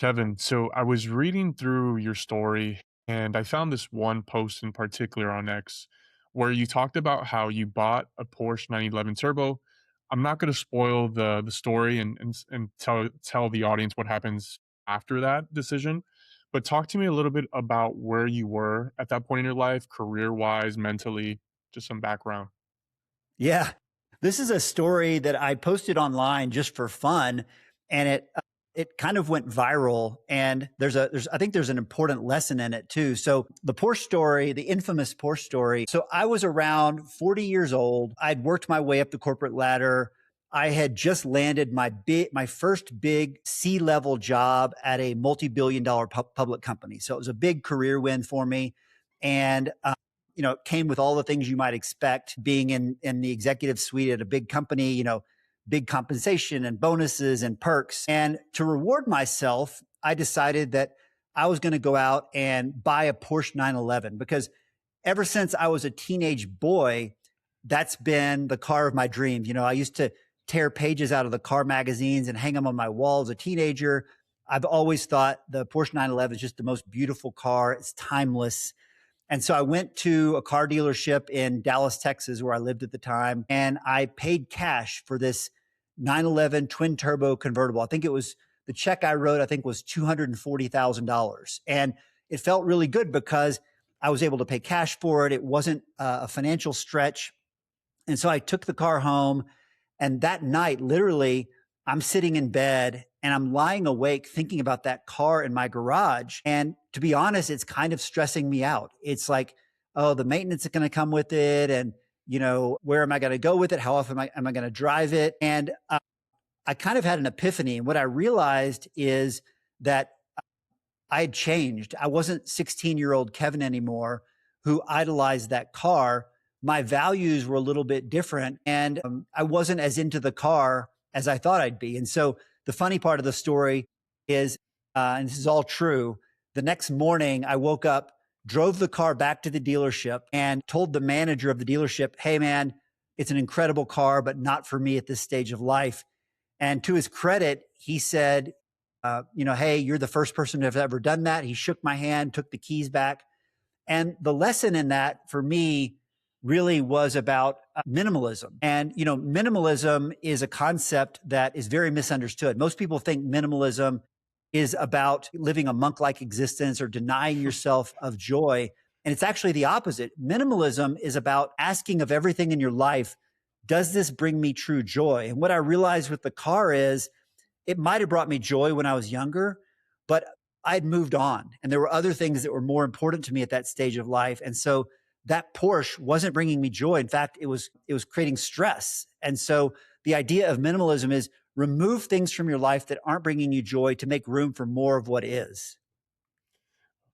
Kevin, so I was reading through your story and I found this one post in particular on X where you talked about how you bought a Porsche 911 Turbo. I'm not going to spoil the story and tell the audience what happens after that decision, but talk to me a little bit about where you were at that point in your life, career-wise, mentally, just some background. Yeah. This is a story that I posted online just for fun, and it kind of went viral, and there's I think there's an important lesson in it too. So the Porsche story, the infamous Porsche story. So I was around 40 years old. I'd worked my way up the corporate ladder. I had just landed my first big C-level job at a multi-billion dollar public company. So it was a big career win for me. And it came with all the things you might expect being in the executive suite at a big company, big compensation and bonuses and perks. And to reward myself, I decided that I was going to go out and buy a Porsche 911 because ever since I was a teenage boy, that's been the car of my dreams. I used to tear pages out of the car magazines and hang them on my wall as a teenager. I've always thought the Porsche 911 is just the most beautiful car. It's timeless. And so I went to a car dealership in Dallas, Texas, where I lived at the time, and I paid cash for this 911 twin turbo convertible. I think it was the check I wrote, I think was $240,000. And it felt really good because I was able to pay cash for it. It wasn't a financial stretch. And so I took the car home. And that night, literally, I'm sitting in bed and I'm lying awake thinking about that car in my garage. And to be honest, it's kind of stressing me out. It's like, oh, the maintenance is going to come with it. And, where am I going to go with it? How often am I going to drive it? And I kind of had an epiphany. And what I realized is that I had changed. I wasn't 16-year-old Kevin anymore who idolized that car. My values were a little bit different. And I wasn't as into the car as I thought I'd be. And so the funny part of the story is, and this is all true, the next morning I woke up, drove the car back to the dealership and told the manager of the dealership, hey man, it's an incredible car, but not for me at this stage of life. And to his credit, he said, hey, you're the first person to have ever done that. He shook my hand, took the keys back. And the lesson in that for me really was about minimalism. And, minimalism is a concept that is very misunderstood. Most people think minimalism is about living a monk-like existence or denying yourself of joy. And it's actually the opposite. Minimalism is about asking of everything in your life, does this bring me true joy? And what I realized with the car is it might have brought me joy when I was younger, but I'd moved on. And there were other things that were more important to me at that stage of life. And so that Porsche wasn't bringing me joy. In fact, it was creating stress. And so the idea of minimalism is remove things from your life that aren't bringing you joy to make room for more of what is.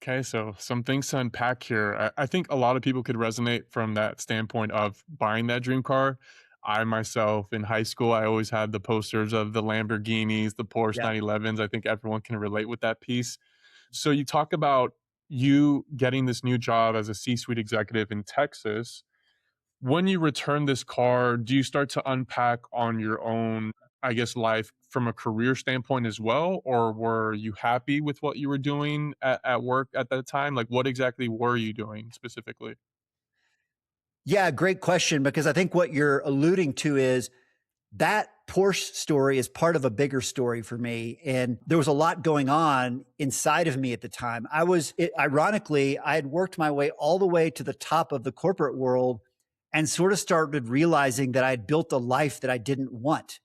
Okay, so some things to unpack here. I think a lot of people could resonate from that standpoint of buying that dream car. I myself, in high school, I always had the posters of the Lamborghinis, the Porsche Yeah. 911s. I think everyone can relate with that piece. So you talk about you getting this new job as a C-suite executive in Texas. When you return this car, do you start to unpack on your own, I guess, life from a career standpoint as well? Or were you happy with what you were doing at work at that time? Like, what exactly were you doing specifically? Yeah, great question, because I think what you're alluding to is that Porsche story is part of a bigger story for me. And there was a lot going on inside of me at the time. Ironically, I had worked my way all the way to the top of the corporate world and sort of started realizing that I had built a life that I didn't want.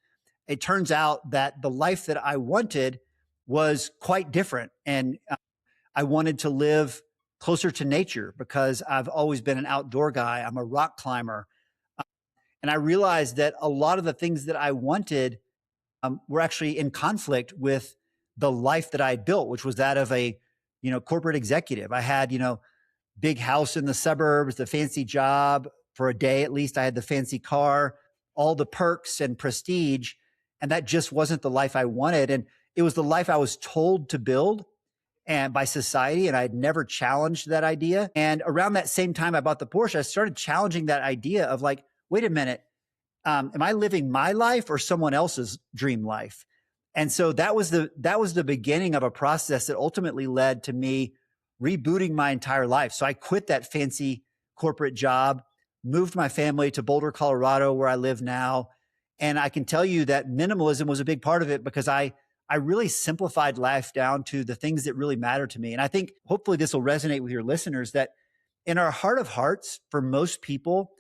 It turns out that the life that I wanted was quite different. And I wanted to live closer to nature because I've always been an outdoor guy. I'm a rock climber. And I realized that a lot of the things that I wanted were actually in conflict with the life that I had built, which was that of a, corporate executive. I had, big house in the suburbs, the fancy job for a day, at least I had the fancy car, all the perks and prestige. And that just wasn't the life I wanted. And it was the life I was told to build and by society. And I had never challenged that idea. And around that same time I bought the Porsche, I started challenging that idea of like, wait a minute, am I living my life or someone else's dream life? And so that was the beginning of a process that ultimately led to me rebooting my entire life. So I quit that fancy corporate job, moved my family to Boulder, Colorado, where I live now. And I can tell you that minimalism was a big part of it because I really simplified life down to the things that really matter to me. And I think hopefully this will resonate with your listeners that in our heart of hearts, for most people,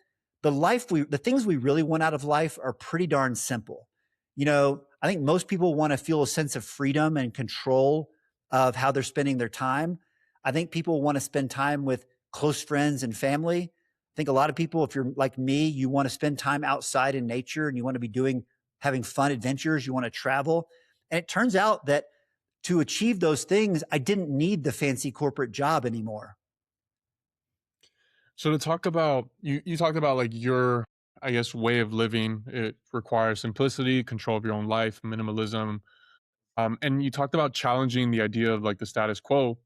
the things we really want out of life are pretty darn simple. You know, I think most people want to feel a sense of freedom and control of how they're spending their time. I think people want to spend time with close friends and family. I think a lot of people, if you're like me, you want to spend time outside in nature and you want to be having fun adventures. You want to travel. And it turns out that to achieve those things, I didn't need the fancy corporate job anymore. So to talk about you talked about like your, I guess, way of living. It requires simplicity, control of your own life, minimalism. And you talked about challenging the idea of like the status quo.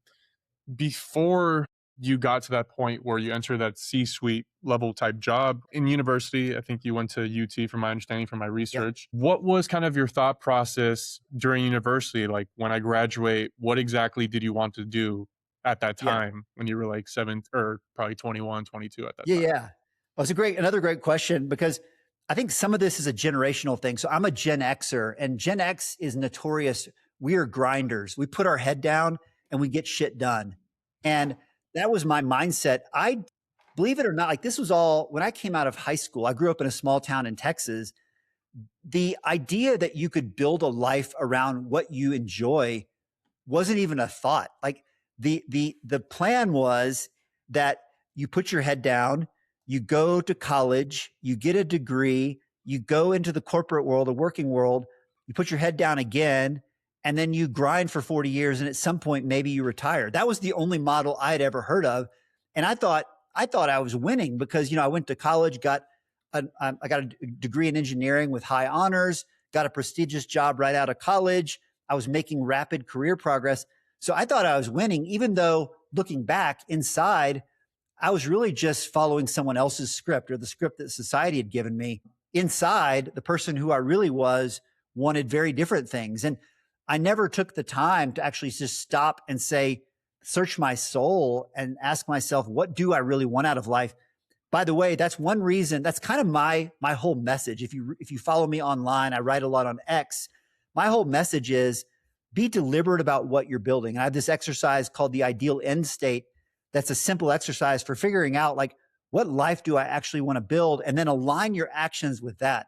Before you got to that point where you enter that C-suite level type job in university, I think you went to UT from my understanding from my Yep. research. What was kind of your thought process during university? Like when I graduate, what exactly did you want to do at that Yeah. time when you were like seven or probably 21, 22 at that Yeah. time? Yeah. Well, it's another great question because I think some of this is a generational thing. So I'm a Gen Xer and Gen X is notorious. We are grinders. We put our head down and we get shit done. And that was my mindset. I believe it or not, like this was all when I came out of high school. I grew up in a small town in Texas. The idea that you could build a life around what you enjoy wasn't even a thought. Like the plan was that you put your head down, you go to college, you get a degree, you go into the corporate world, the working world, you put your head down again, and then you grind for 40 years and at some point maybe you retire. That was the only model I had ever heard of. And I thought I was winning because I went to college, I got a degree in engineering with high honors, got a prestigious job right out of college. I was making rapid career progress. So I thought I was winning, even though looking back inside, I was really just following someone else's script or the script that society had given me. Inside, the person who I really was wanted very different things. And I never took the time to actually just stop and say, search my soul and ask myself, what do I really want out of life? By the way, that's one reason. That's kind of my whole message. If you follow me online, I write a lot on X. My whole message is be deliberate about what you're building. And I have this exercise called the ideal end state. That's a simple exercise for figuring out like what life do I actually want to build, and then align your actions with that.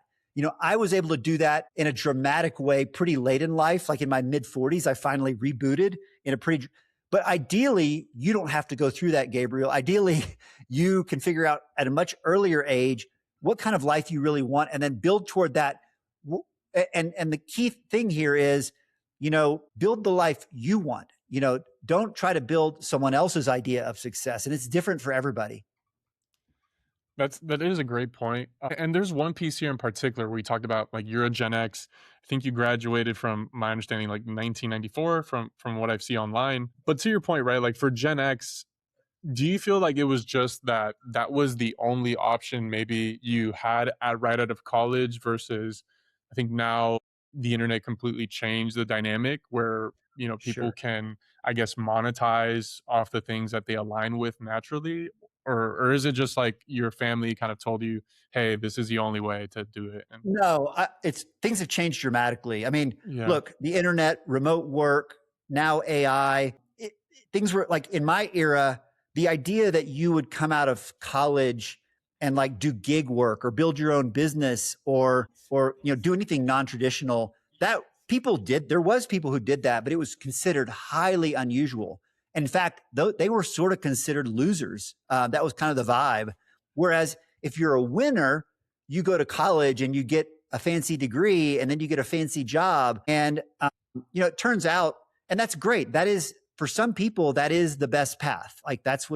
I was able to do that in a dramatic way pretty late in life, like in my mid 40s. I finally rebooted in a pretty but ideally, you don't have to go through that, Gabriel. Ideally, you can figure out at a much earlier age what kind of life you really want and then build toward that. And the key thing here is, build the life you want. Don't try to build someone else's idea of success. And it's different for everybody. That is a great point. And there's one piece here in particular where we talked about like you're a Gen X. I think you graduated from my understanding like 1994 from what I've seen online. But to your point, right? Like for Gen X, do you feel like it was just that that was the only option maybe you had at right out of college versus I think now the internet completely changed the dynamic where, people Sure. can, I guess, monetize off the things that they align with naturally? Or is it just like your family kind of told you, hey, this is the only way to do it? And No, it's things have changed dramatically. I mean, yeah, look, the internet, remote work, now AI, things were like in my era, the idea that you would come out of college and like do gig work or build your own business or do anything non-traditional, that people did. There was people who did that, but it was considered highly unusual. In fact, though they were sort of considered losers. That was kind of the vibe. Whereas if you're a winner, you go to college and you get a fancy degree and then you get a fancy job. And, it turns out, and that's great. That is, for some people, that is the best path. Like that's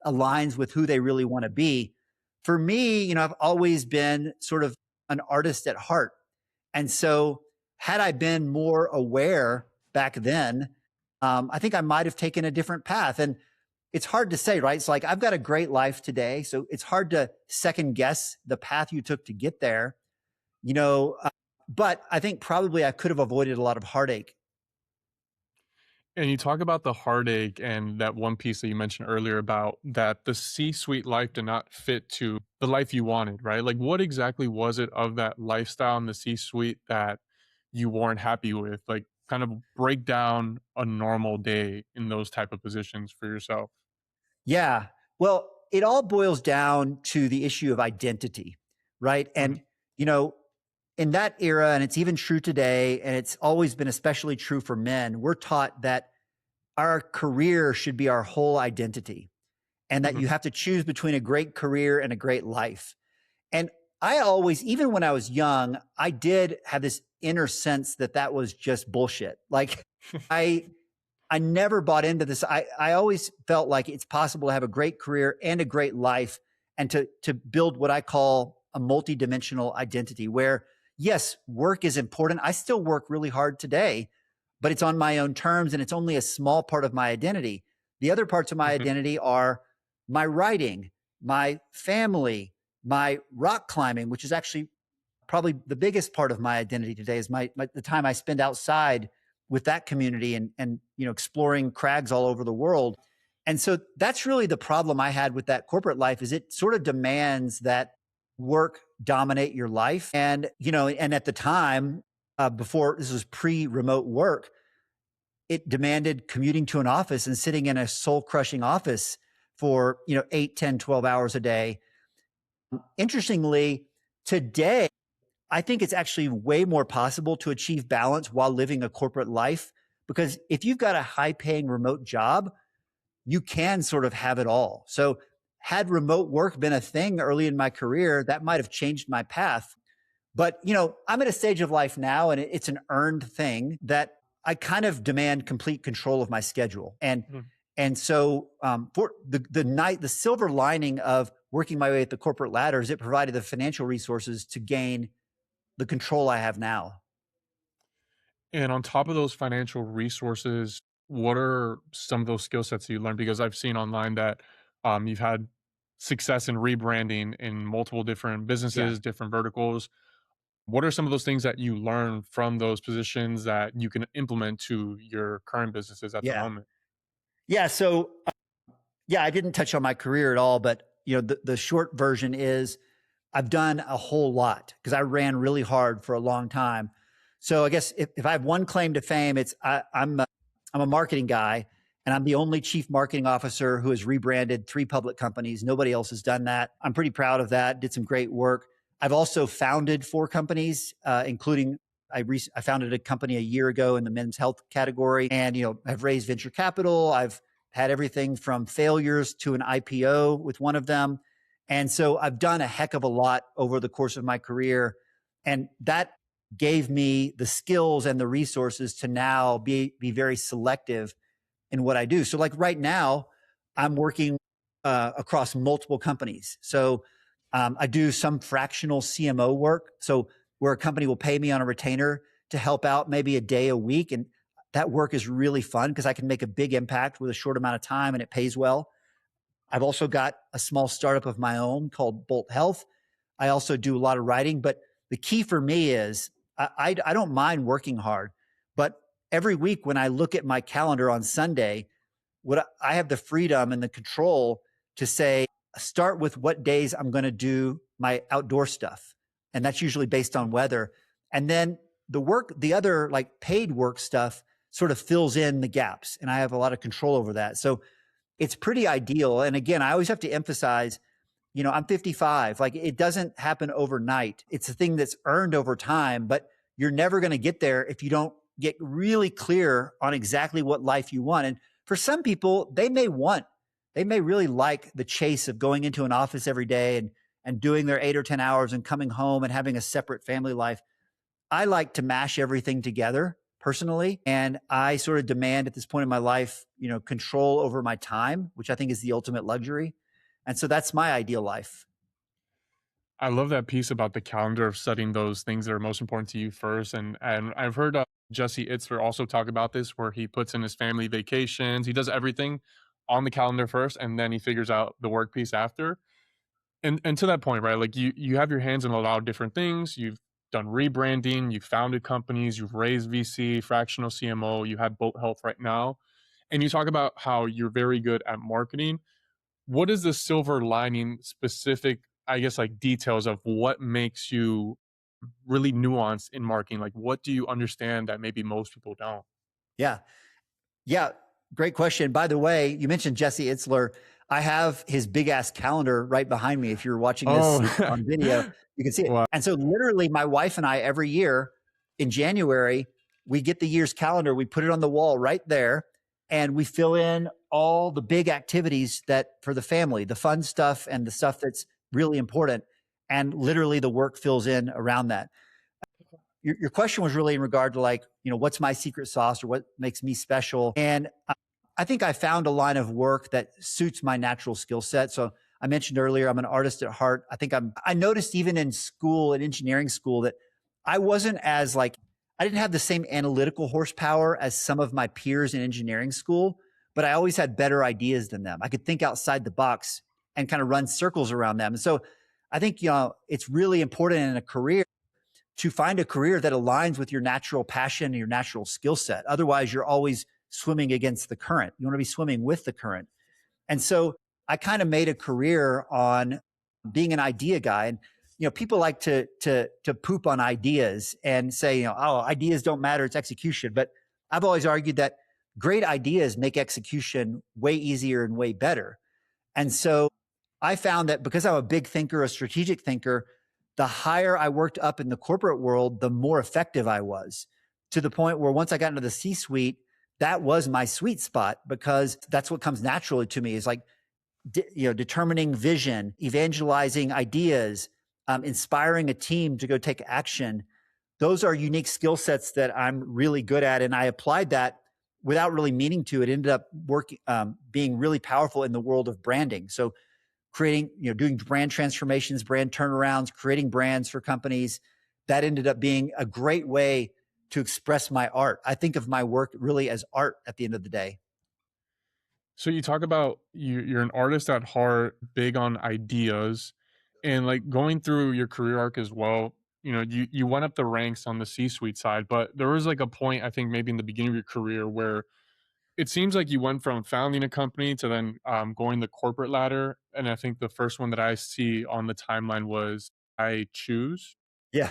aligns with who they really want to be. For me, I've always been sort of an artist at heart. And so had I been more aware back then, I think I might have taken a different path. And it's hard to say, right? It's like I've got a great life today. So it's hard to second guess the path you took to get there. You know, But I think probably I could have avoided a lot of heartache. And you talk about the heartache and that one piece that you mentioned earlier about that the C-suite life did not fit to the life you wanted, right? Like, what exactly was it of that lifestyle in the C-suite that you weren't happy with? Like, kind of break down a normal day in those type of positions for yourself. Yeah. Well, it all boils down to the issue of identity, right? Mhm, And, you know, in that era, and it's even true today, and it's always been especially true for men, we're taught that our career should be our whole identity and that mhm, you have to choose between a great career and a great life. And I always, even when I was young, I did have this inner sense that that was just bullshit. Like, I, I never bought into this. I always felt like it's possible to have a great career and a great life and to build what I call a multidimensional identity where yes, work is important. I still work really hard today, but it's on my own terms and it's only a small part of my identity. The other parts of my mhm. identity are my writing, my family, my rock climbing, which is actually probably the biggest part of my identity today is my the time I spend outside with that community and exploring crags all over the world. And so that's really the problem I had with that corporate life is it sort of demands that work dominate your life. And and at the time before this was pre-remote work, it demanded commuting to an office and sitting in a soul crushing office for 8, 10, 12 hours a day. Interestingly, today I think it's actually way more possible to achieve balance while living a corporate life because if you've got a high paying remote job, you can sort of have it all. So, had remote work been a thing early in my career, that might have changed my path. But, I'm at a stage of life now and it's an earned thing that I kind of demand complete control of my schedule. And so for the silver lining of working my way at the corporate ladder is it provided the financial resources to gain the control I have now. And on top of those financial resources, what are some of those skill sets you learned? Because I've seen online that you've had success in rebranding in multiple different Yeah. businesses, different verticals. What are some of those things that you learned from those positions that you can implement to your current businesses at the Yeah. moment? Yeah. So, yeah, I didn't touch on my career at all, but the short version is I've done a whole lot because I ran really hard for a long time. So I guess if I have one claim to fame, it's I'm a marketing guy, and I'm the only chief marketing officer who has rebranded 3 public companies. Nobody else has done that. I'm pretty proud of that. Did some great work. I've also founded 4 companies, including I founded a company a year ago in the men's health category, and I've raised venture capital. I've had everything from failures to an IPO with one of them. And so I've done a heck of a lot over the course of my career. And that gave me the skills and the resources to now be very selective in what I do. So, like right now, I'm working across multiple companies. So, I do some fractional CMO work. So, where a company will pay me on a retainer to help out maybe a day a week. And that work is really fun because I can make a big impact with a short amount of time and it pays well. I've also got a small startup of my own called Bolt Health. I also do a lot of writing, but the key for me is I don't mind working hard, but every week when I look at my calendar on Sunday, what I have the freedom and the control to say, start with what days I'm going to do my outdoor stuff. And that's usually based on weather. And then the other like paid work stuff sort of fills in the gaps. And I have a lot of control over that. So it's pretty ideal. And again, I always have to emphasize, I'm 55. Like it doesn't happen overnight. It's a thing that's earned over time, but you're never going to get there if you don't get really clear on exactly what life you want. And for some people, they may really like the chase of going into an office every day and doing their 8 or 10 hours and coming home and having a separate family life. I like to mash everything together personally. And I sort of demand at this point in my life, control over my time, which I think is the ultimate luxury. And so that's my ideal life. I love that piece about the calendar of setting those things that are most important to you first. And I've heard Jesse Itzler also talk about this, where he puts in his family vacations. He does everything on the calendar first, and then he figures out the work piece after. And to that point, right? Like you have your hands in a lot of different things. You've done rebranding, you founded companies, you've raised VC, fractional CMO, you have Boat Health right now, and you talk about how you're very good at marketing. What is the silver lining specific, I guess, like details of what makes you really nuanced in marketing? Like, what do you understand that maybe most people don't? Yeah. Yeah, great question. By the way, you mentioned Jesse Itzler. I have his big ass calendar right behind me. If you're watching this Oh, on video, you can see it. wow. And so, literally, my wife and I, every year in January, we get the year's calendar, we put it on the wall right there, and we fill in all the big activities that for the family, the fun stuff and the stuff that's really important. And literally, the work fills in around that. Your question was really in regard to, like, what's my secret sauce or what makes me special. And I think I found a line of work that suits my natural skill set. So I mentioned earlier, I'm an artist at heart. I noticed even in school, in engineering school, that I wasn't as like, I didn't have the same analytical horsepower as some of my peers in engineering school, but I always had better ideas than them. I could think outside the box and kind of run circles around them. And so I think, it's really important in a career to find a career that aligns with your natural passion and your natural skill set. Otherwise, you're always swimming against the current. You want to be swimming with the current. And so I kind of made a career on being an idea guy. And people like to poop on ideas and say, oh, ideas don't matter, it's execution. But I've always argued that great ideas make execution way easier and way better. And so I found that because I'm a big thinker, a strategic thinker, the higher I worked up in the corporate world, the more effective I was, to the point where once I got into the C suite, that was my sweet spot, because that's what comes naturally to me, is like, determining vision, evangelizing ideas, inspiring a team to go take action. Those are unique skill sets that I'm really good at. And I applied that without really meaning to. It ended up working, being really powerful in the world of branding. So creating, doing brand transformations, brand turnarounds, creating brands for companies. That ended up being a great way to express my art. I think of my work really as art at the end of the day. So you talk about you're an artist at heart, big on ideas, and like going through your career arc as well. You went up the ranks on the C-suite side, but there was like a point I think maybe in the beginning of your career where it seems like you went from founding a company to then going the corporate ladder. And I think the first one that I see on the timeline was I choose. Yeah.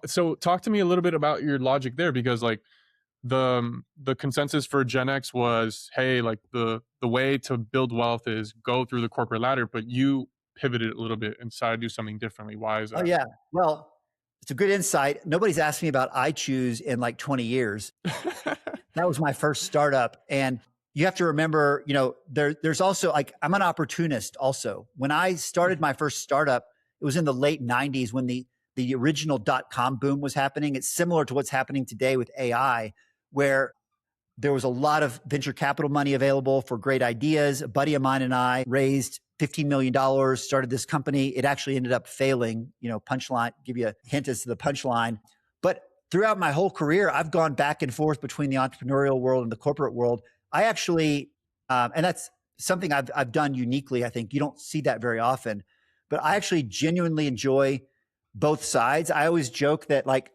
So talk to me a little bit about your logic there, because like the consensus for Gen X was, hey, like the way to build wealth is go through the corporate ladder, but you pivoted a little bit and decided to do something differently. Why is Oh, that? yeah. Well, it's a good insight. Nobody's asked me about I Choose in like 20 years. That was my first startup. And you have to remember, there's also, like, I'm an opportunist also. When I started my first startup, it was in the late 90s when the original .com boom was happening. It's similar to what's happening today with AI, where there was a lot of venture capital money available for great ideas. A buddy of mine and I raised $15 million, started this company. It actually ended up failing, punchline, give you a hint as to the punchline. But throughout my whole career, I've gone back and forth between the entrepreneurial world and the corporate world. I actually, and that's something I've done uniquely. I think you don't see that very often, but I actually genuinely enjoy both sides. I always joke that, like,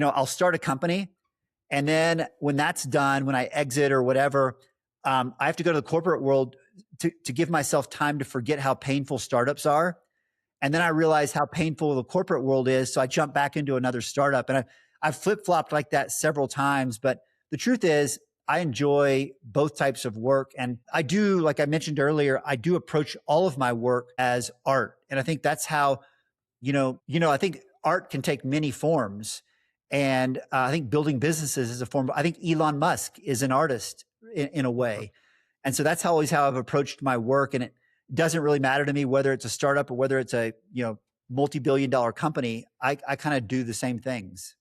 I'll start a company, and then when that's done, when I exit or whatever, I have to go to the corporate world to give myself time to forget how painful startups are. And then I realize how painful the corporate world is. So I jump back into another startup. And I've flip flopped like that several times. But the truth is, I enjoy both types of work. And I do, like I mentioned earlier, I do approach all of my work as art. And I think that's how, I think art can take many forms. And I think building businesses is a form. I think Elon Musk is an artist in a way. And so that's always how I've approached my work. And it doesn't really matter to me whether it's a startup or whether it's a, multi-billion-dollar company. I kind of do the same things.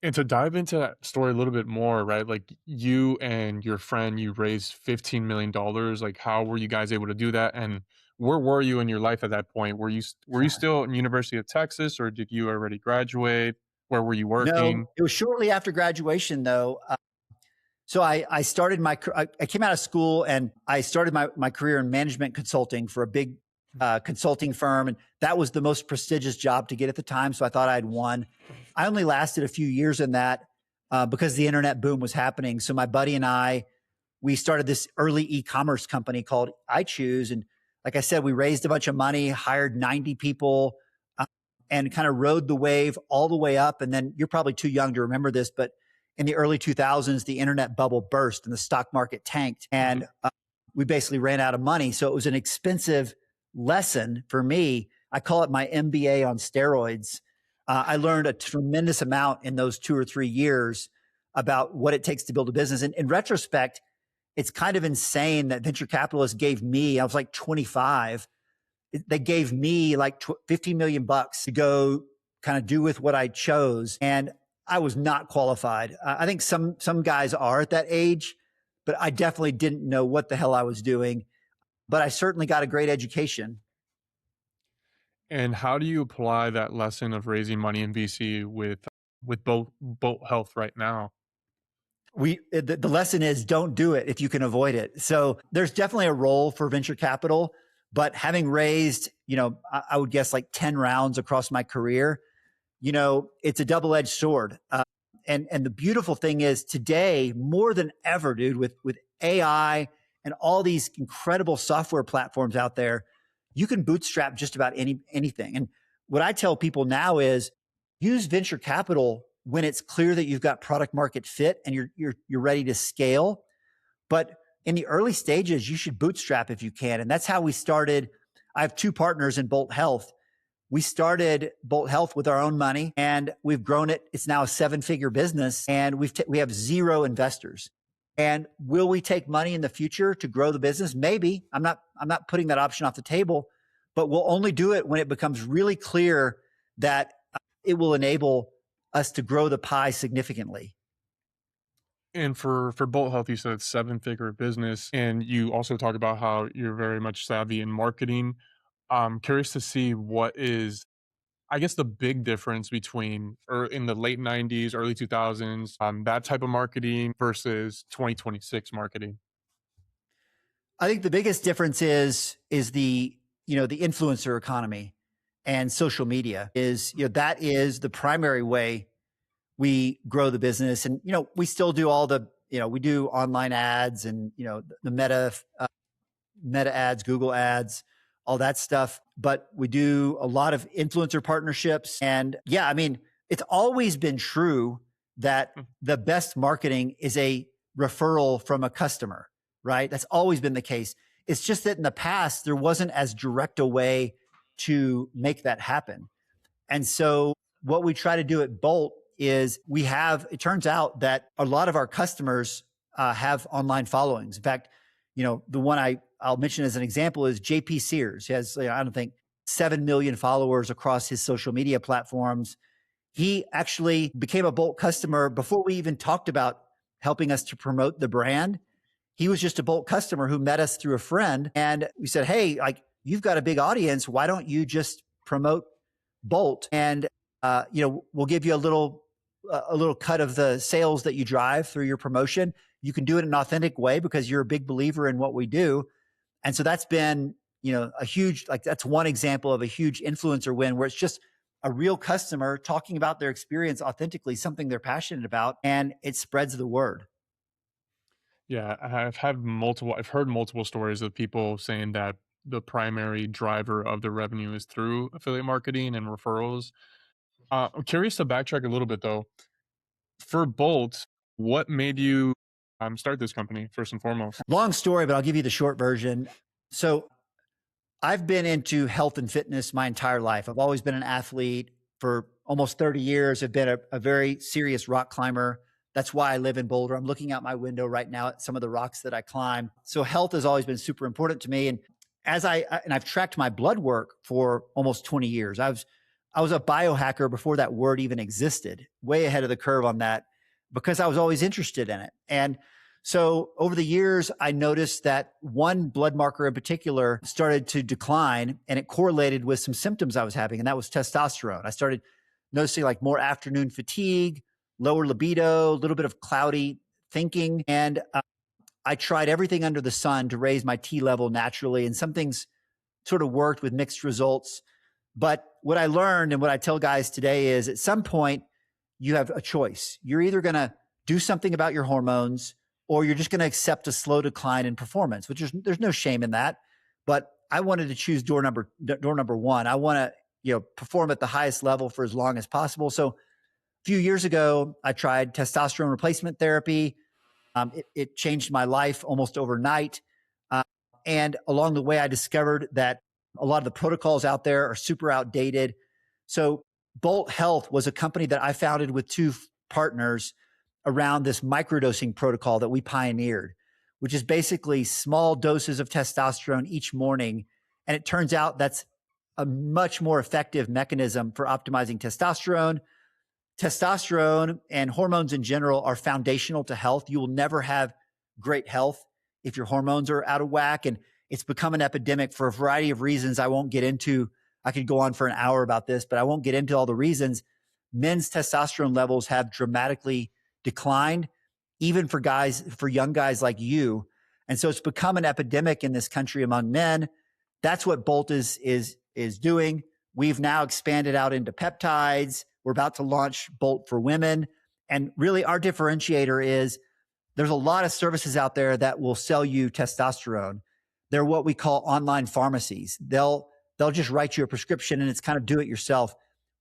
And to dive into that story a little bit more, right? Like you and your friend, you raised $15 million. Like, how were you guys able to do that? And where were you in your life at that point? Were you still in University of Texas, or did you already graduate? Where were you No, working? it was shortly after graduation, though. So I started I came out of school and I started my career in management consulting for a big consulting firm. And that was the most prestigious job to get at the time. So I thought I'd won. I only lasted a few years in that because the internet boom was happening. So my buddy and I, we started this early e-commerce company called I Choose. And like I said, we raised a bunch of money, hired 90 people, and kind of rode the wave all the way up. And then you're probably too young to remember this, but in the early 2000s, the internet bubble burst and the stock market tanked. And we basically ran out of money. So it was an expensive lesson for me. I call it my MBA on steroids. I learned a tremendous amount in those 2 or 3 years about what it takes to build a business. And in retrospect, it's kind of insane that venture capitalists gave me, I was like 25, they gave me like 50 million bucks to go kind of do with what I chose. And I was not qualified. I think some guys are at that age, but I definitely didn't know what the hell I was doing. But I certainly got a great education. And how do you apply that lesson of raising money in VC with boat health right now? The lesson is don't do it if you can avoid it. So there's definitely a role for venture capital, but having raised, I would guess like 10 rounds across my career, it's a double-edged sword. And the beautiful thing is today, more than ever, dude, with AI and all these incredible software platforms out there, you can bootstrap just about anything. And what I tell people now is use venture capital when it's clear that you've got product market fit and you're ready to scale. But in the early stages, you should bootstrap if you can. And that's how we started. I have two partners in Bolt Health. We started Bolt Health with our own money and we've grown it. It's now a 7-figure business and we have 0 investors. And will we take money in the future to grow the business? Maybe. I'm not putting that option off the table, but we'll only do it when it becomes really clear that it will enable us to grow the pie significantly. And for Bolt Health, you said it's 7-figure business, and you also talk about how you're very much savvy in marketing. I'm curious to see what is, I guess, the big difference between in the late 90s, early 2000s, that type of marketing versus 2026 marketing. I think the biggest difference is the influencer economy and social media that is the primary way we grow the business. And we still do all the we do online ads and the meta ads, Google ads, all that stuff. But we do a lot of influencer partnerships. And yeah, I mean, it's always been true that the best marketing is a referral from a customer, right? That's always been the case. It's just that in the past, there wasn't as direct a way to make that happen. And so what we try to do at Bolt is it turns out that a lot of our customers have online followings. In fact, the one I'll mention as an example is JP Sears. He has, I don't think 7 million followers across his social media platforms. He actually became a Bolt customer before we even talked about helping us to promote the brand. He was just a Bolt customer who met us through a friend. And we said, hey, like, you've got a big audience. Why don't you just promote Bolt? And, we'll give you a little cut of the sales that you drive through your promotion. You can do it in an authentic way because you're a big believer in what we do. And so that's been, a huge, that's one example of a huge influencer win where it's just a real customer talking about their experience authentically, something they're passionate about, and it spreads the word. Yeah, I've heard multiple stories of people saying that the primary driver of the revenue is through affiliate marketing and referrals. I'm curious to backtrack a little bit though. For Bolt, what made you start this company first and foremost? Long story, but I'll give you the short version. So I've been into health and fitness my entire life. I've always been an athlete for almost 30 years. I've been a very serious rock climber. That's why I live in Boulder. I'm looking out my window right now at some of the rocks that I climb. So health has always been super important to me. And I've tracked my blood work for almost 20 years. I was a biohacker before that word even existed, way ahead of the curve on that because I was always interested in it. And so over the years, I noticed that one blood marker in particular started to decline and it correlated with some symptoms I was having, and that was testosterone. I started noticing like more afternoon fatigue, lower libido, a little bit of cloudy thinking. And I tried everything under the sun to raise my T level naturally. And some things sort of worked with mixed results. But what I learned and what I tell guys today is at some point, you have a choice. You're either going to do something about your hormones or you're just going to accept a slow decline in performance, which there's no shame in that. But I wanted to choose door number one. I want to, perform at the highest level for as long as possible. So a few years ago, I tried testosterone replacement therapy. It changed my life almost overnight. Uh, and along the way, I discovered that a lot of the protocols out there are super outdated. So Bolt Health was a company that I founded with two partners around this microdosing protocol that we pioneered, which is basically small doses of testosterone each morning. And it turns out that's a much more effective mechanism for optimizing testosterone. Testosterone and hormones in general are foundational to health. You will never have great health if your hormones are out of whack. And it's become an epidemic for a variety of reasons I won't get into. I could go on for an hour about this, but I won't get into all the reasons. Men's testosterone levels have dramatically declined, even for young guys like you. And so it's become an epidemic in this country among men. That's what Bolt is doing. We've now expanded out into peptides. We're about to launch Bolt for women. And really our differentiator is there's a lot of services out there that will sell you testosterone. They're what we call online pharmacies. They'll just write you a prescription and it's kind of do it yourself.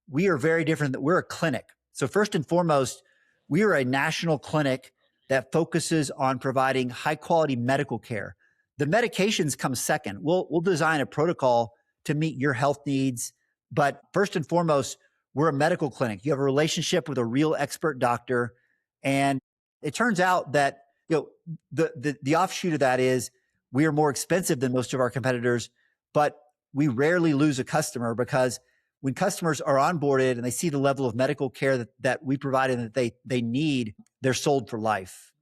We are very different. We're a clinic. So first and foremost, we are a national clinic that focuses on providing high quality medical care. The medications come second. We'll design a protocol to meet your health needs. But first and foremost, we're a medical clinic. You have a relationship with a real expert doctor. And it turns out that, the offshoot of that is we are more expensive than most of our competitors, but we rarely lose a customer because when customers are onboarded and they see the level of medical care that we provide and that they need, they're sold for life.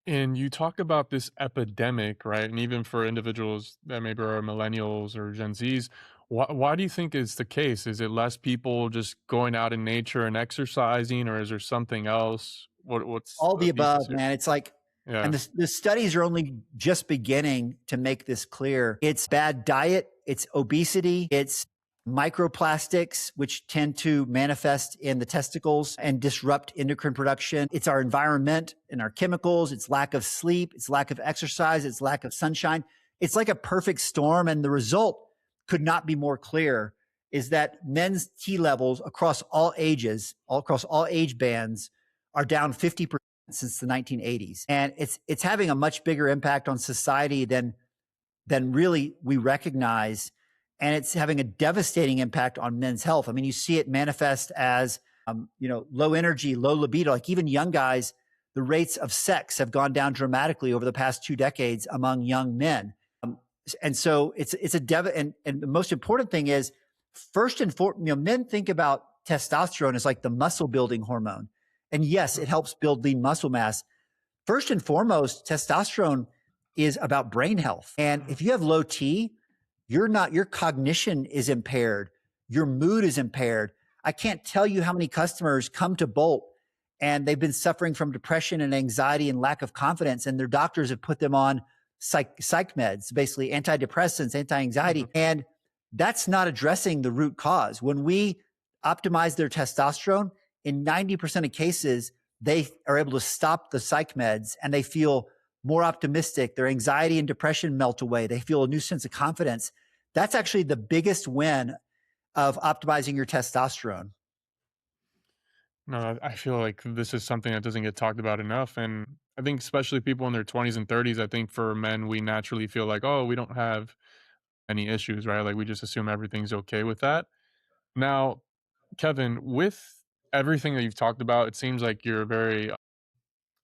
And you talk about this epidemic, right? And even for individuals that maybe are millennials or Gen Zs, why do you think is the case? Is it less people just going out in nature and exercising, or is there something else? What's All the the thesis above, here? man. It's like, Yeah. and the studies are only just beginning to make this clear. It's bad diet, it's obesity, it's microplastics, which tend to manifest in the testicles and disrupt endocrine production. It's our environment and our chemicals. It's lack of sleep. It's lack of exercise. It's lack of sunshine. It's like a perfect storm. And the result could not be more clear is that men's T levels across all ages, across all age bands are down 50% since the 1980s. And it's having a much bigger impact on society than really we recognize. And it's having a devastating impact on men's health. I mean, you see it manifest as, low energy, low libido. Like even young guys, the rates of sex have gone down dramatically over the past 2 decades among young men. And so it's and the most important thing is first and foremost, men think about testosterone as like the muscle building hormone. And yes, it helps build lean muscle mass. First and foremost, testosterone is about brain health. And if you have low T, your cognition is impaired. Your mood is impaired. I can't tell you how many customers come to Bolt and they've been suffering from depression and anxiety and lack of confidence. And their doctors have put them on psych meds, basically antidepressants, anti-anxiety. Mhm. And that's not addressing the root cause. When we optimize their testosterone, in 90% of cases, they are able to stop the psych meds and they feel more optimistic. Their anxiety and depression melt away. They feel a new sense of confidence. That's actually the biggest win of optimizing your testosterone. No, I feel like this is something that doesn't get talked about enough. And I think especially people in their 20s and 30s, I think for men, we naturally feel like, oh, we don't have any issues, right? Like we just assume everything's okay with that. Now, Kevin, with everything that you've talked about, it seems like you're very,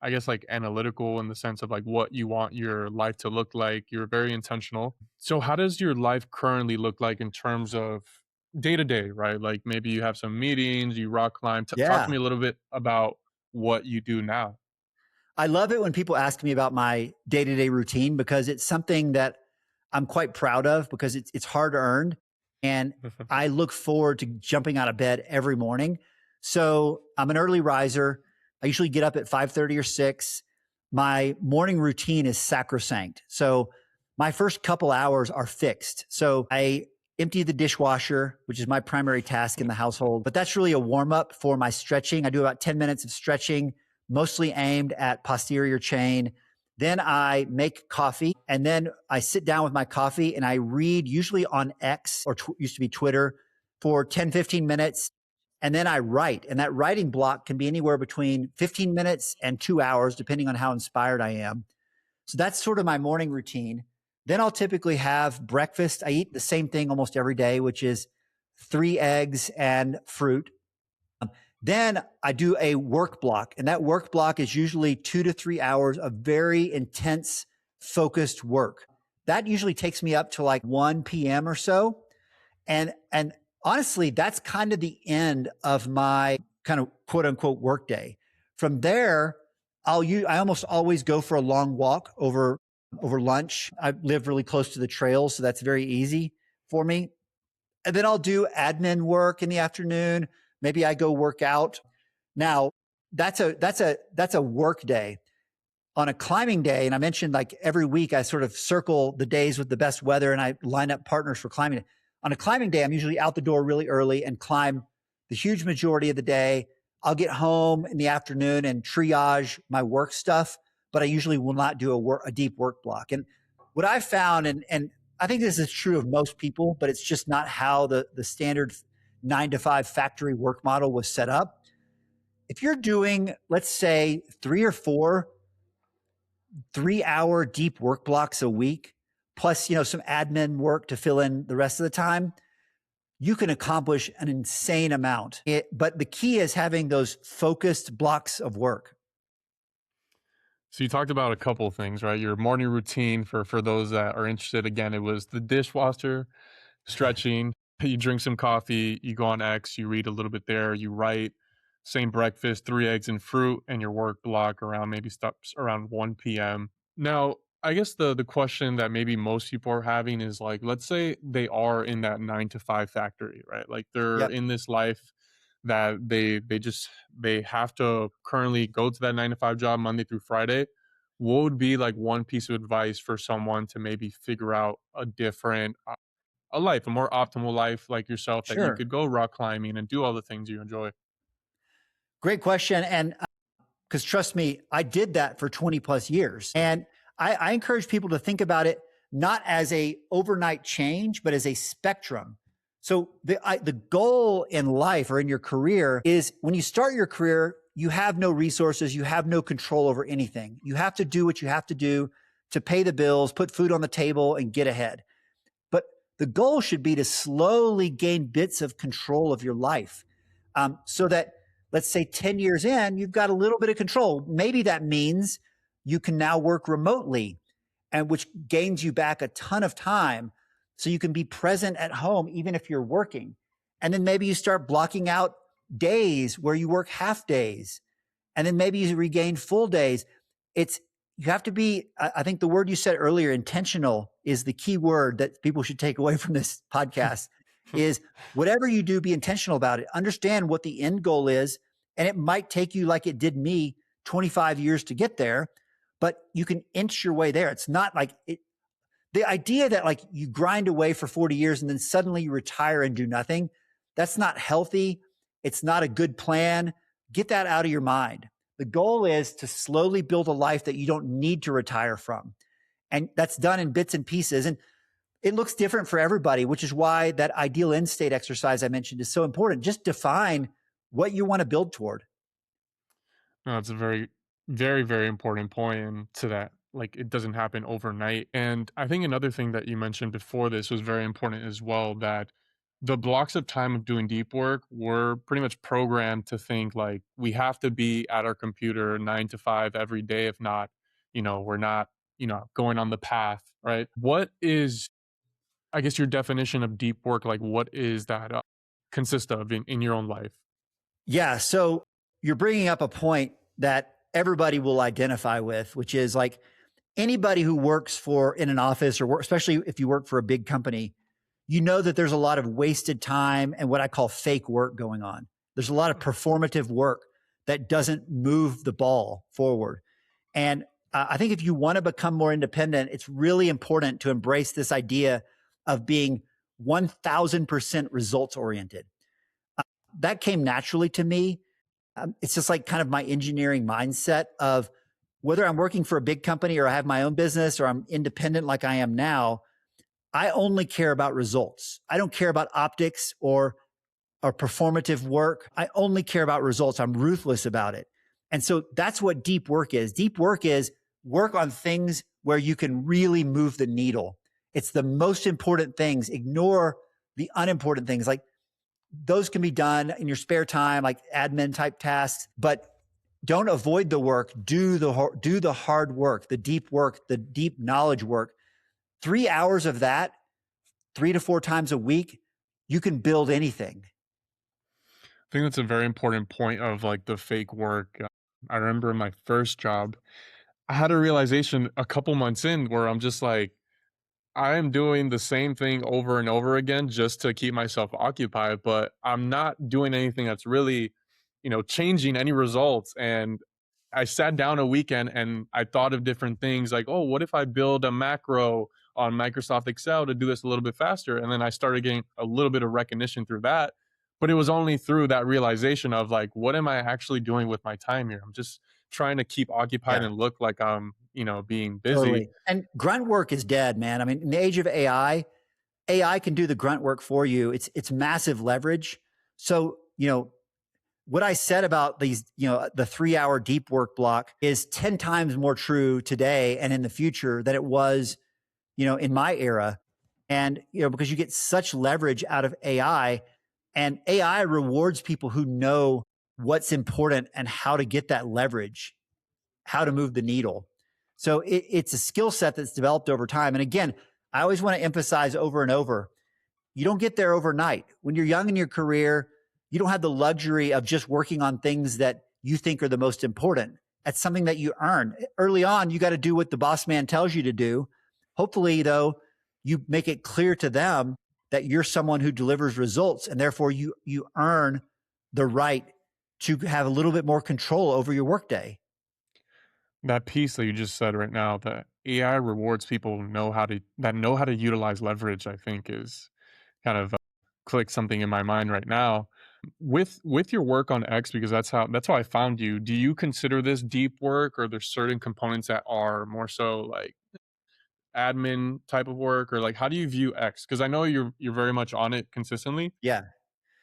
I guess, like analytical in the sense of like what you want your life to look like. You're very intentional. So, how does your life currently look like in terms of day to day, right? Like maybe you have some meetings, you rock climb. Talk to Yeah. me a little bit about what you do now. I love it when people ask me about my day to day routine because it's something that I'm quite proud of because it's hard earned. And I look forward to jumping out of bed every morning. So I'm an early riser. I usually get up at 5:30 or 6. My morning routine is sacrosanct. So my first couple hours are fixed. So I empty the dishwasher, which is my primary task in the household, but that's really a warm up for my stretching. I do about 10 minutes of stretching, mostly aimed at posterior chain. Then I make coffee, and then I sit down with my coffee and I read, usually on X, or used to be Twitter, for 10, 15 minutes. And then I write. And that writing block can be anywhere between 15 minutes and 2 hours, depending on how inspired I am. So that's sort of my morning routine. Then I'll typically have breakfast. I eat the same thing almost every day, which is 3 eggs and fruit. Then I do a work block, and that work block is usually 2 to 3 hours of very intense, focused work. That usually takes me up to like 1 p.m. or so. And honestly, that's kind of the end of my kind of quote unquote work day. From there, I almost always go for a long walk over lunch. I live really close to the trails, so that's very easy for me. And then I'll do admin work in the afternoon. Maybe I go work out. Now, that's a work day. On a climbing day, and I mentioned like every week I sort of circle the days with the best weather and I line up partners for climbing. On a climbing day, I'm usually out the door really early and climb the huge majority of the day. I'll get home in the afternoon and triage my work stuff, but I usually will not do a deep work block. And what I've found, and I think this is true of most people, but it's just not how the standard 9 to 5 factory work model was set up. If you're doing, let's say, 3 or 4 3-hour deep work blocks a week, plus, some admin work to fill in the rest of the time, you can accomplish an insane amount. But the key is having those focused blocks of work. So you talked about a couple of things, right? Your morning routine for those that are interested. Again, it was the dishwasher, stretching, you drink some coffee, you go on X, you read a little bit there, you write, same breakfast, 3 eggs and fruit, and your work block around maybe stops around 1 p.m. Now, I guess the question that maybe most people are having is like, let's say they are in that 9 to 5 factory, right? Like they're Yep, in this life that they have to currently go to that 9 to 5 job Monday through Friday. What would be like one piece of advice for someone to maybe figure out a different a life, a more optimal life like yourself that you sure. could go rock climbing and do all the things you enjoy? Great question. And because trust me, I did that for 20 plus years. And I encourage people to think about it not as a overnight change, but as a spectrum. So the goal in life or in your career is when you start your career, you have no resources, you have no control over anything. You have to do what you have to do to pay the bills, put food on the table, and get ahead. But the goal should be to slowly gain bits of control of your life, so that, let's say, 10 years in, you've got a little bit of control. Maybe that means you can now work remotely, and which gains you back a ton of time so you can be present at home even if you're working. And then maybe you start blocking out days where you work half days, and then maybe you regain full days. It's You have to be, I think the word you said earlier, intentional, is the key word that people should take away from this podcast. Is whatever you do, be intentional about it. Understand what the end goal is. And it might take you, like it did me, 25 years to get there, but you can inch your way there. It's not like the idea that like you grind away for 40 years and then suddenly you retire and do nothing. That's not healthy. It's not a good plan. Get that out of your mind. The goal is to slowly build a life that you don't need to retire from. And that's done in bits and pieces. And it looks different for everybody, which is why that ideal end state exercise I mentioned is so important. Just define what you want to build toward. No, it's a very, very, very important point and to that. Like it doesn't happen overnight. And I think another thing that you mentioned before this was very important as well, that the blocks of time of doing deep work were pretty much programmed to think like we have to be at our computer 9 to 5 every day. If not, we're not, going on the path, right? What is, I guess, your definition of deep work? Like what is that consist of in your own life? Yeah. So you're bringing up a point that everybody will identify with, which is like anybody who works in an office or especially if you work for a big company, you know that there's a lot of wasted time and what I call fake work going on. There's a lot of performative work that doesn't move the ball forward. And I think if you want to become more independent, it's really important to embrace this idea of being 1000% results oriented. That came naturally to me. It's just like kind of my engineering mindset of whether I'm working for a big company or I have my own business or I'm independent like I am now, I only care about results. I don't care about optics or performative work. I only care about results. I'm ruthless about it. And so that's what deep work is. Deep work is work on things where you can really move the needle. It's the most important things. Ignore the unimportant things. Like those can be done in your spare time, like admin type tasks, but don't avoid the work. Do the hard work, the deep knowledge work. 3 hours of that, 3 to 4 times a week, you can build anything. I think that's a very important point of like the fake work. I remember in my first job, I had a realization a couple months in where I'm just like, I am doing the same thing over and over again just to keep myself occupied, but I'm not doing anything that's really, changing any results. And I sat down a weekend and I thought of different things like, oh, what if I build a macro on Microsoft Excel to do this a little bit faster? And then I started getting a little bit of recognition through that. But it was only through that realization of like, what am I actually doing with my time here? I'm just trying to keep occupied Yeah. and look like I'm, being busy. Totally. And grunt work is dead, man. I mean, in the age of AI can do the grunt work for you. It's massive leverage. So, what I said about these, the 3 hour deep work block is 10 times more true today and in the future than it was, in my era. And, because you get such leverage out of AI and AI rewards people who know what's important and how to get that leverage, how to move the needle. So it's a skill set that's developed over time. And again, I always want to emphasize over and over, you don't get there overnight. When you're young in your career, you don't have the luxury of just working on things that you think are the most important. That's something that you earn. Early on, you got to do what the boss man tells you to do. Hopefully, though, you make it clear to them that you're someone who delivers results, and therefore you earn the right to have a little bit more control over your workday. That piece that you just said right now, that AI rewards people know how to utilize leverage, I think is kind of click something in my mind right now. With your work on X, because that's how I found you. Do you consider this deep work, or there's certain components that are more so like admin type of work, or like how do you view X? Because I know you're very much on it consistently. Yeah.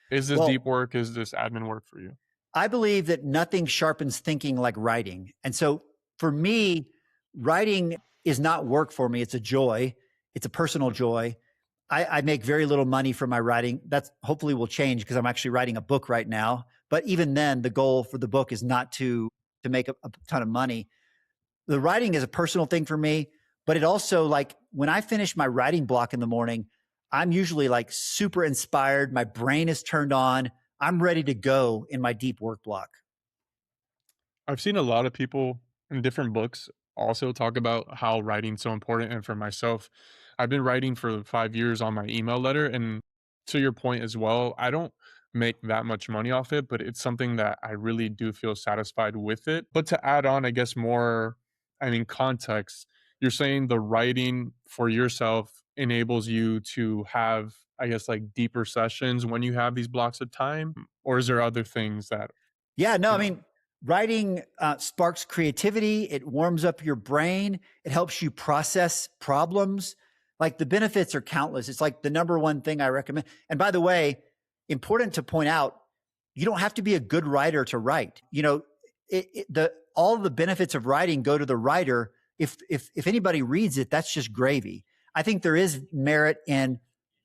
Is this deep Well, work? Is this admin work for you? I believe that nothing sharpens thinking like writing. And so for me, writing is not work for me. It's a joy. It's a personal joy. I make very little money from my writing. That's hopefully will change because I'm actually writing a book right now. But even then, the goal for the book is not to make a ton of money. The writing is a personal thing for me, but it also like when I finish my writing block in the morning, I'm usually like super inspired. My brain is turned on. I'm ready to go in my deep work block. I've seen a lot of people in different books also talk about how writing's so important. And for myself, I've been writing for 5 years on my email letter. And to your point as well, I don't make that much money off it, but it's something that I really do feel satisfied with it. But to add on, I guess, more, I mean, context, you're saying the writing for yourself enables you to have, I guess, like deeper sessions when you have these blocks of time? Or is there other things that, Yeah, no, you I know, mean, writing sparks creativity. It warms up your brain. It helps you process problems. Like the benefits are countless. It's like the number one thing I recommend. And by the way, important to point out, you don't have to be a good writer to write. All of the benefits of writing go to the writer. If anybody reads it, that's just gravy. I think there is merit in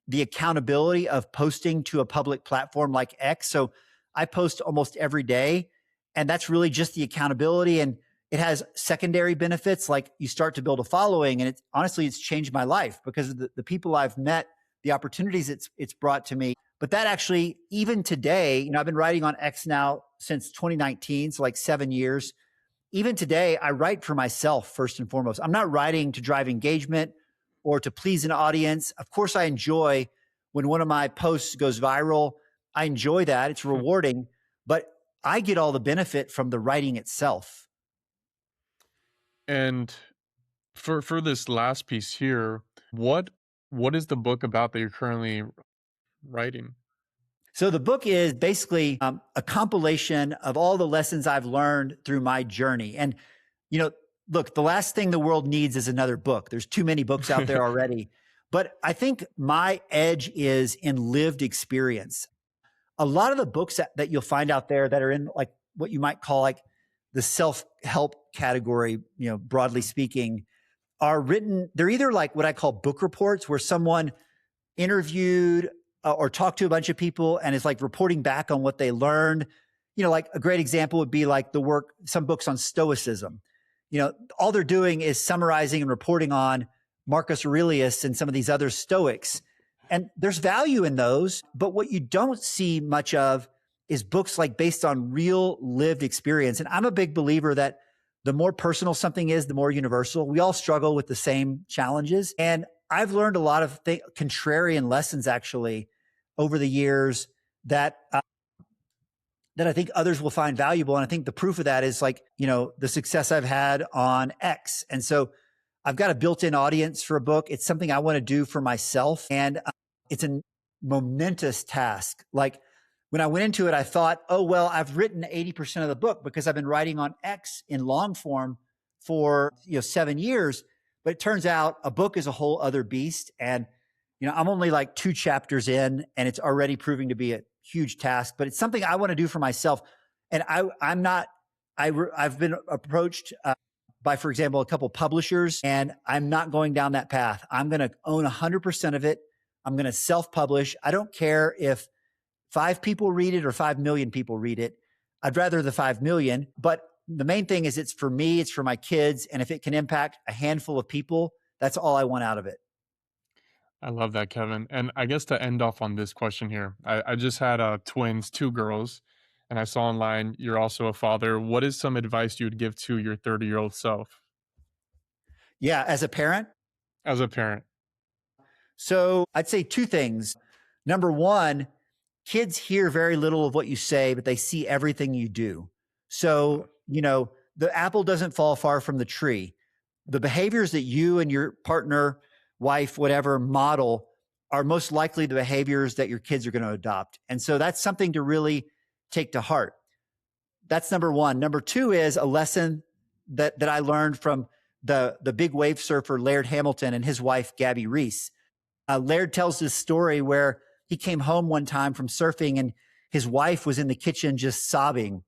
the accountability of posting to a public platform like X. So I post almost every day, and that's really just the accountability. And it has secondary benefits, like you start to build a following. And it's changed my life because of the people I've met, the opportunities it's brought to me. But that actually, even today, I've been writing on X now since 2019, so like 7 years. Even today, I write for myself first and foremost. I'm not writing to drive engagement or to please an audience. Of course, I enjoy when one of my posts goes viral. I enjoy that. It's rewarding, but I get all the benefit from the writing itself. And for this last piece here, what what is the book about that you're currently writing? So the book is basically a compilation of all the lessons I've learned through my journey. And, you know, look, the last thing the world needs is another book. There's too many books out there already. But I think my edge is in lived experience. A lot of the books that you'll find out there that are in like what you might call like the self-help category, you know, broadly speaking, are written, they're either like what I call book reports where someone interviewed or talked to a bunch of people and is like reporting back on what they learned. You know, like a great example would be like the work, some books on stoicism. You know, all they're doing is summarizing and reporting on Marcus Aurelius and some of these other Stoics. And there's value in those, but what you don't see much of is books like based on real lived experience. And I'm a big believer that the more personal something is, the more universal. We all struggle with the same challenges. And I've learned a lot of contrarian lessons actually over the years that that I think others will find valuable. And I think the proof of that is like, you know, the success I've had on X. And so I've got a built-in audience for a book. It's something I want to do for myself. And it's a momentous task. Like when I went into it, I thought, oh, well, I've written 80% of the book because I've been writing on X in long form for, 7 years. But it turns out a book is a whole other beast. And, I'm only like 2 chapters in and it's already proving to be a huge task, but it's something I want to do for myself. And I've been approached by, for example, a couple publishers, and I'm not going down that path. I'm going to own 100% of it. I'm going to self-publish. I don't care if 5 people read it or 5 million people read it. I'd rather the 5 million, but the main thing is it's for me, it's for my kids. And if it can impact a handful of people, that's all I want out of it. I love that, Kevin. And I guess to end off on this question here, I just had twins, 2 girls, and I saw online you're also a father. What is some advice you would give to your 30-year-old self Yeah. As a parent, as a parent? so I'd say 2 things. Number one, kids hear very little of what you say, but they see everything you do. So, the apple doesn't fall far from the tree. The behaviors that you and your partner, wife, whatever, model are most likely the behaviors that your kids are going to adopt. And so that's something to really take to heart. That's number one. Number two is a lesson that I learned from the big wave surfer, Laird Hamilton, and his wife, Gabby Reese. Laird tells this story where he came home one time from surfing and his wife was in the kitchen just sobbing.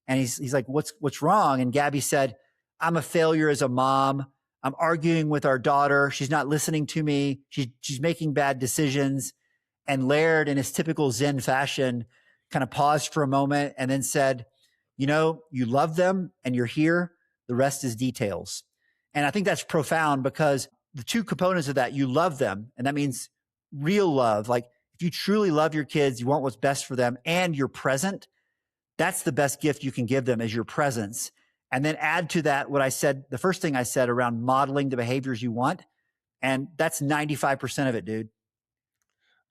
And he's like, what's wrong? And Gabby said, I'm a failure as a mom. I'm arguing with our daughter. She's not listening to me. She's making bad decisions. And Laird, in his typical Zen fashion, kind of paused for a moment and then said, you love them and you're here. The rest is details. And I think that's profound because the 2 components of that, you love them. And that means real love. Like if you truly love your kids, you want what's best for them and you're present. That's the best gift you can give them is your presence. And then add to that what I said, the first thing I said around modeling the behaviors you want. And that's 95% of it, dude.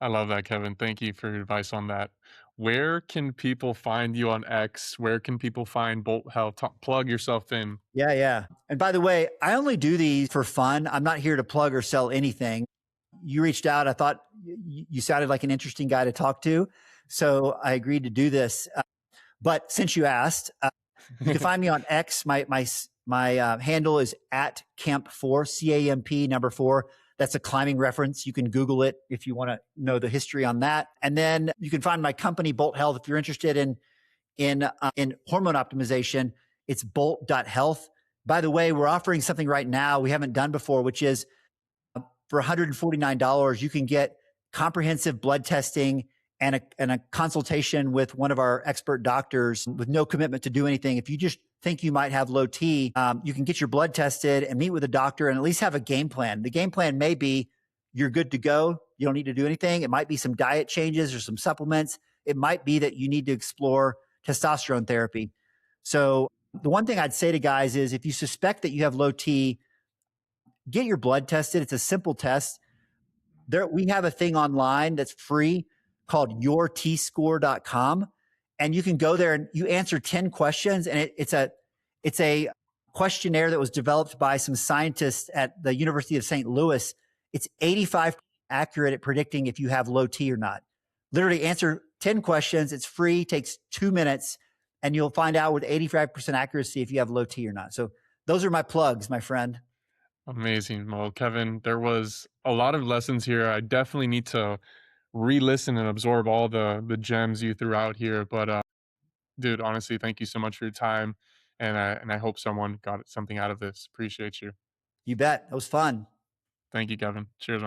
I love that, Kevin. Thank you for your advice on that. Where can people find you on X? Where can people find Bolt Health? Plug yourself in. Yeah, yeah. And by the way, I only do these for fun. I'm not here to plug or sell anything. You reached out. I thought you sounded like an interesting guy to talk to. So I agreed to do this. But since you asked, you can find me on X. My handle is at Camp4, CAMP number 4. That's a climbing reference. You can Google it if you want to know the history on that. And then you can find my company, Bolt Health, if you're interested in hormone optimization. It's bolt.health. By the way, we're offering something right now we haven't done before, which is for $149, you can get comprehensive blood testing and a consultation with one of our expert doctors with no commitment to do anything. If you just think you might have low T, you can get your blood tested and meet with a doctor and at least have a game plan. The game plan may be you're good to go. You don't need to do anything. It might be some diet changes or some supplements. It might be that you need to explore testosterone therapy. So the one thing I'd say to guys is if you suspect that you have low T, get your blood tested. It's a simple test. We have a thing online that's free called yourtscore.com. And you can go there and you answer 10 questions and it's a questionnaire that was developed by some scientists at the University of St. Louis. It's 85 accurate at predicting if you have low T or not. Literally answer 10 questions. It's free, takes 2 minutes, and you'll find out with 85% accuracy if you have low T or not. So those are my plugs, my friend. Amazing. Well, Kevin, there was a lot of lessons here. I definitely need to re-listen and absorb all the gems you threw out here. But dude, honestly, thank you so much for your time, and I hope someone got something out of this. Appreciate you. You bet. It was fun. Thank you, Kevin. Cheers. Man.